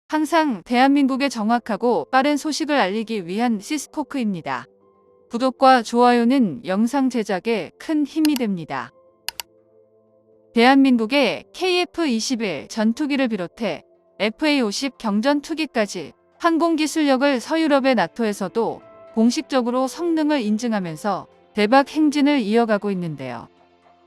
항상 대한민국에 정확하고 빠른 소식을 알리기 위한 시스코크입니다. 구독과 좋아요는 영상 제작에 큰 힘이 됩니다. 대한민국의 KF-21 전투기를 비롯해 FA-50 경전투기까지 항공기술력을 서유럽의 나토에서도 공식적으로 성능을 인증하면서 대박 행진을 이어가고 있는데요.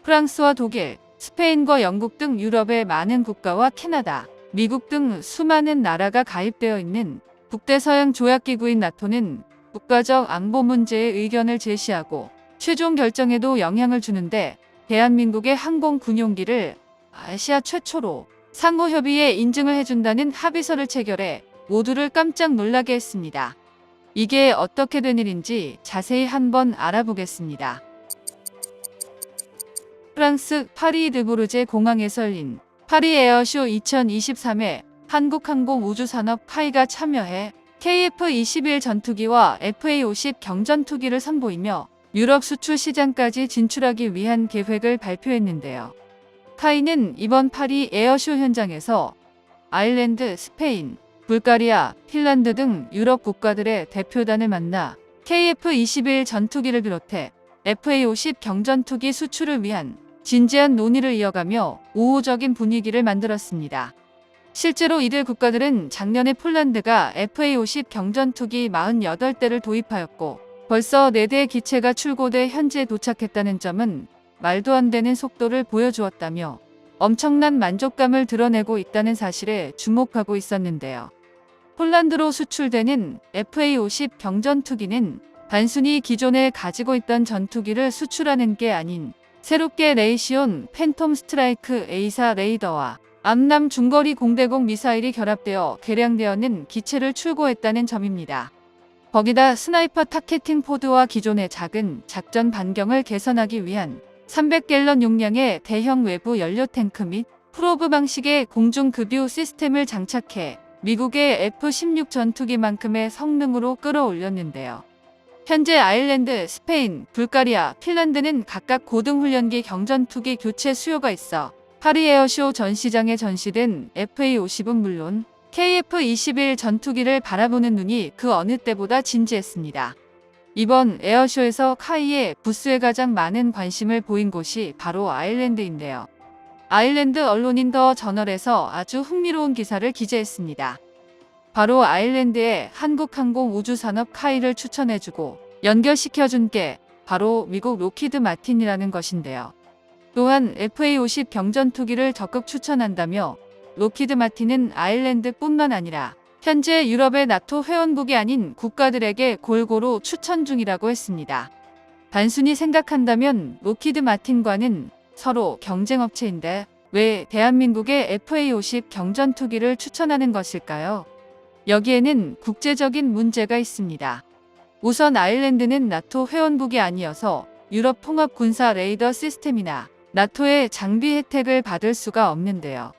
프랑스와 독일, 스페인과 영국 등 유럽의 많은 국가와 캐나다, 미국 등 수많은 나라가 가입되어 있는 북대서양 조약기구인 나토는 국가적 안보 문제에 의견을 제시하고 최종 결정에도 영향을 주는데 대한민국의 항공 군용기를 아시아 최초로 상호협의에 인증을 해준다는 합의서를 체결해 모두를 깜짝 놀라게 했습니다. 이게 어떻게 된 일인지 자세히 한번 알아보겠습니다. 프랑스 파리 르보르제 공항에서 열린 파리 에어쇼 2023에 한국항공우주산업 카이가 참여해 KF-21 전투기와 FA-50 경전투기를 선보이며 유럽 수출 시장까지 진출하기 위한 계획을 발표했는데요. 카이는 이번 파리 에어쇼 현장에서 아일랜드, 스페인, 불가리아, 핀란드 등 유럽 국가들의 대표단을 만나 KF-21 전투기를 비롯해 FA-50 경전투기 수출을 위한 진지한 논의를 이어가며 우호적인 분위기를 만들었습니다. 실제로 이들 국가들은 작년에 폴란드가 FA-50 경전투기 48대를 도입하였고 벌써 4대의 기체가 출고돼 현지에 도착했다는 점은 말도 안 되는 속도를 보여주었다며 엄청난 만족감을 드러내고 있다는 사실에 주목하고 있었는데요. 폴란드로 수출되는 FA-50 경전투기는 단순히 기존에 가지고 있던 전투기를 수출하는 게 아닌 새롭게 레이시온 팬톰 스트라이크 A사 레이더와 암남 중거리 공대공 미사일이 결합되어 개량되어는 기체를 출고했다는 점입니다. 거기다 스나이퍼 타겟팅 포드와 기존의 작은 작전 반경을 개선하기 위한 300갤런 용량의 대형 외부 연료 탱크 및 프로브 방식의 공중급유 시스템을 장착해 미국의 F-16 전투기만큼의 성능으로 끌어올렸는데요. 현재 아일랜드, 스페인, 불가리아, 핀란드는 각각 고등훈련기 경전투기 교체 수요가 있어 파리 에어쇼 전시장에 전시된 FA-50은 물론 KF-21 전투기를 바라보는 눈이 그 어느 때보다 진지했습니다. 이번 에어쇼에서 카이의 부스에 가장 많은 관심을 보인 곳이 바로 아일랜드인데요. 아일랜드 언론인 더 저널에서 아주 흥미로운 기사를 기재했습니다. 바로 아일랜드의 한국항공우주산업 카이를 추천해주고 연결시켜준 게 바로 미국 로키드 마틴이라는 것인데요. 또한 FA-50 경전투기를 적극 추천한다며 로키드 마틴은 아일랜드뿐만 아니라 현재 유럽의 나토 회원국이 아닌 국가들에게 골고루 추천 중이라고 했습니다. 단순히 생각한다면 로키드 마틴과는 서로 경쟁업체인데 왜 대한민국의 FA-50 경전투기를 추천하는 것일까요? 여기에는 국제적인 문제가 있습니다. 우선 아일랜드는 나토 회원국이 아니어서 유럽 통합 군사 레이더 시스템이나 나토의 장비 혜택을 받을 수가 없는데요.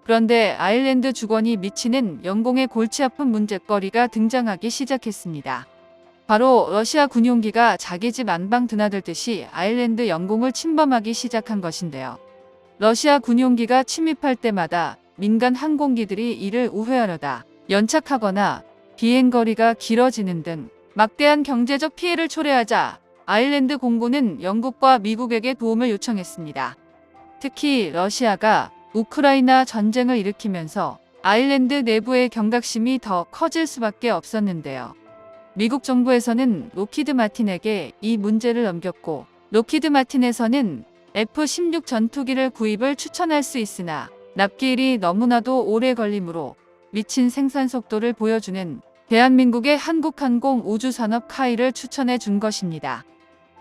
그런데 아일랜드 주권이 미치는 영공의 골치 아픈 문제거리가 등장하기 시작했습니다. 바로 러시아 군용기가 자기 집 안방 드나들듯이 아일랜드 영공을 침범하기 시작한 것인데요. 러시아 군용기가 침입할 때마다 민간 항공기들이 이를 우회하려다 연착하거나 비행거리가 길어지는 등 막대한 경제적 피해를 초래하자 아일랜드 공군은 영국과 미국에게 도움을 요청했습니다. 특히 러시아가 우크라이나 전쟁을 일으키면서 아일랜드 내부의 경각심이 더 커질 수밖에 없었는데요. 미국 정부에서는 로키드 마틴에게 이 문제를 넘겼고 로키드 마틴에서는 F-16 전투기를 구입을 추천할 수 있으나 납기일이 너무나도 오래 걸리므로 미친 생산 속도를 보여주는 대한민국의 한국항공우주산업 카이를 추천해 준 것입니다.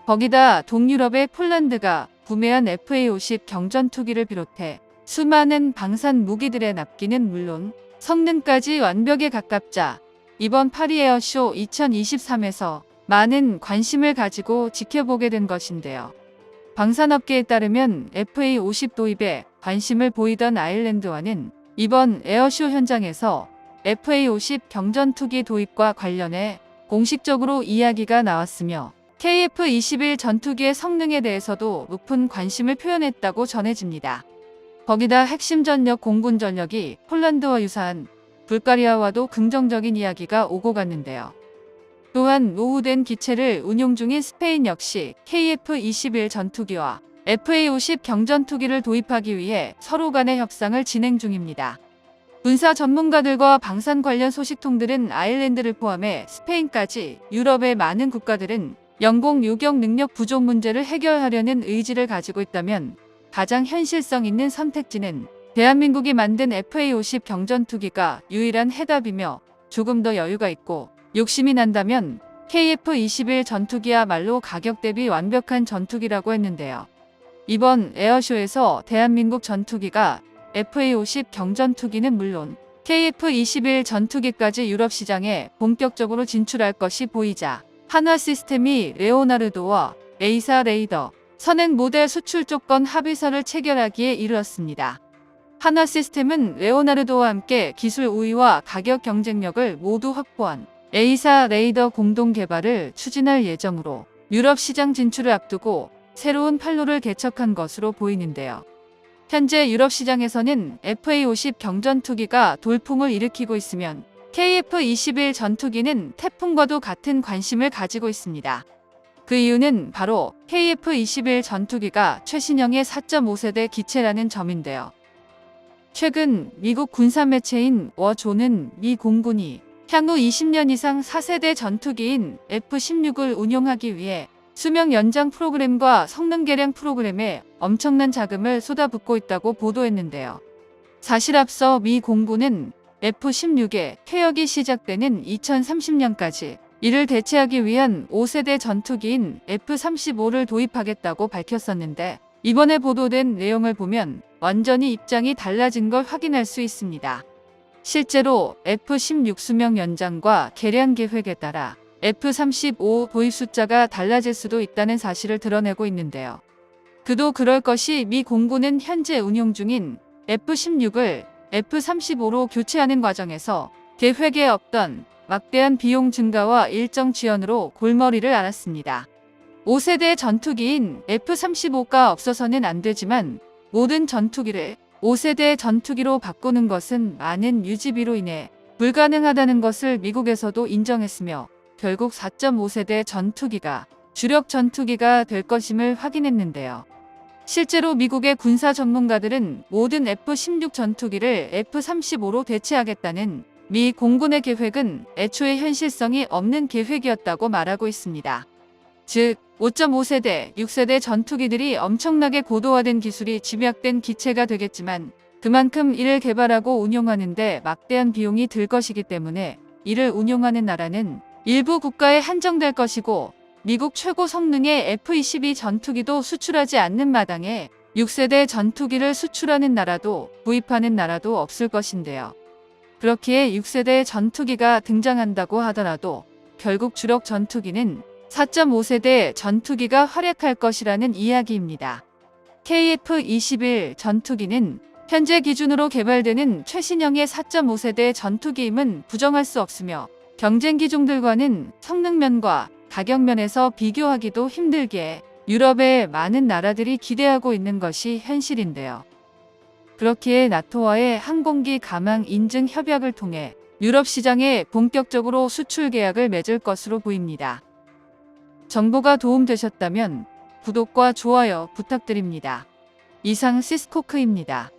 거기다 동유럽의 폴란드가 구매한 FA-50 경전투기를 비롯해 수많은 방산 무기들의 납기는 물론 성능까지 완벽에 가깝자 이번 파리 에어쇼 2023에서 많은 관심을 가지고 지켜보게 된 것인데요. 방산업계에 따르면 FA-50 도입에 관심을 보이던 아일랜드와는 이번 에어쇼 현장에서 FA-50 경전투기 도입과 관련해 공식적으로 이야기가 나왔으며 KF-21 전투기의 성능에 대해서도 높은 관심을 표현했다고 전해집니다. 거기다 핵심 전력 공군 전력이 폴란드와 유사한 불가리아와도 긍정적인 이야기가 오고 갔는데요. 또한 노후된 기체를 운용 중인 스페인 역시 KF-21 전투기와 FA-50 경전투기를 도입하기 위해 서로 간의 협상을 진행 중입니다. 군사 전문가들과 방산 관련 소식통들은 아일랜드를 포함해 스페인까지 유럽의 많은 국가들은 영공 요격 능력 부족 문제를 해결하려는 의지를 가지고 있다면 가장 현실성 있는 선택지는 대한민국이 만든 FA-50 경전투기가 유일한 해답이며 조금 더 여유가 있고 욕심이 난다면 KF-21 전투기야말로 가격 대비 완벽한 전투기라고 했는데요. 이번 에어쇼에서 대한민국 전투기가 FA-50 경전투기는 물론 KF-21 전투기까지 유럽 시장에 본격적으로 진출할 것이 보이자 한화시스템이 레오나르도와 에이사 레이더, 선행 모델 수출 조건 합의서를 체결하기에 이르렀습니다. 한화시스템은 레오나르도와 함께 기술 우위와 가격 경쟁력을 모두 확보한 에이사 레이더 공동 개발을 추진할 예정으로 유럽 시장 진출을 앞두고 새로운 판로를 개척한 것으로 보이는데요. 현재 유럽 시장에서는 FA-50 경전투기가 돌풍을 일으키고 있으면 KF-21 전투기는 태풍과도 같은 관심을 가지고 있습니다. 그 이유는 바로 KF-21 전투기가 최신형의 4.5세대 기체라는 점인데요. 최근 미국 군사 매체인 워조는 미 공군이 향후 20년 이상 4세대 전투기인 F-16을 운용하기 위해 수명 연장 프로그램과 성능 개량 프로그램에 엄청난 자금을 쏟아붓고 있다고 보도했는데요. 사실 앞서 미 공군은 F-16의 퇴역이 시작되는 2030년까지 이를 대체하기 위한 5세대 전투기인 F-35를 도입하겠다고 밝혔었는데 이번에 보도된 내용을 보면 완전히 입장이 달라진 걸 확인할 수 있습니다. 실제로 F-16 수명 연장과 개량 계획에 따라 F-35 도입 숫자가 달라질 수도 있다는 사실을 드러내고 있는데요. 그도 그럴 것이 미 공군은 현재 운용 중인 F-16을 F-35로 교체하는 과정에서 계획에 없던 막대한 비용 증가와 일정 지연으로 골머리를 앓았습니다. 5세대 전투기인 F-35가 없어서는 안 되지만 모든 전투기를 5세대 전투기로 바꾸는 것은 많은 유지비로 인해 불가능하다는 것을 미국에서도 인정했으며 결국 4.5세대 전투기가 주력 전투기가 될 것임을 확인했는데요. 실제로 미국의 군사 전문가들은 모든 F-16 전투기를 F-35로 대체하겠다는 미 공군의 계획은 애초에 현실성이 없는 계획이었다고 말하고 있습니다. 즉, 5.5세대, 6세대 전투기들이 엄청나게 고도화된 기술이 집약된 기체가 되겠지만 그만큼 이를 개발하고 운용하는 데 막대한 비용이 들 것이기 때문에 이를 운용하는 나라는 일부 국가에 한정될 것이고 미국 최고 성능의 F-22 전투기도 수출하지 않는 마당에 6세대 전투기를 수출하는 나라도 구입하는 나라도 없을 것인데요. 그렇기에 6세대 전투기가 등장한다고 하더라도 결국 주력 전투기는 4.5세대 전투기가 활약할 것이라는 이야기입니다. KF-21 전투기는 현재 기준으로 개발되는 최신형의 4.5세대 전투기임은 부정할 수 없으며 경쟁 기종들과는 성능면과 가격면에서 비교하기도 힘들기에 유럽의 많은 나라들이 기대하고 있는 것이 현실인데요. 그렇기에 나토와의 항공기 가망 인증 협약을 통해 유럽 시장에 본격적으로 수출 계약을 맺을 것으로 보입니다. 정보가 도움되셨다면 구독과 좋아요 부탁드립니다. 이상 시스코크입니다.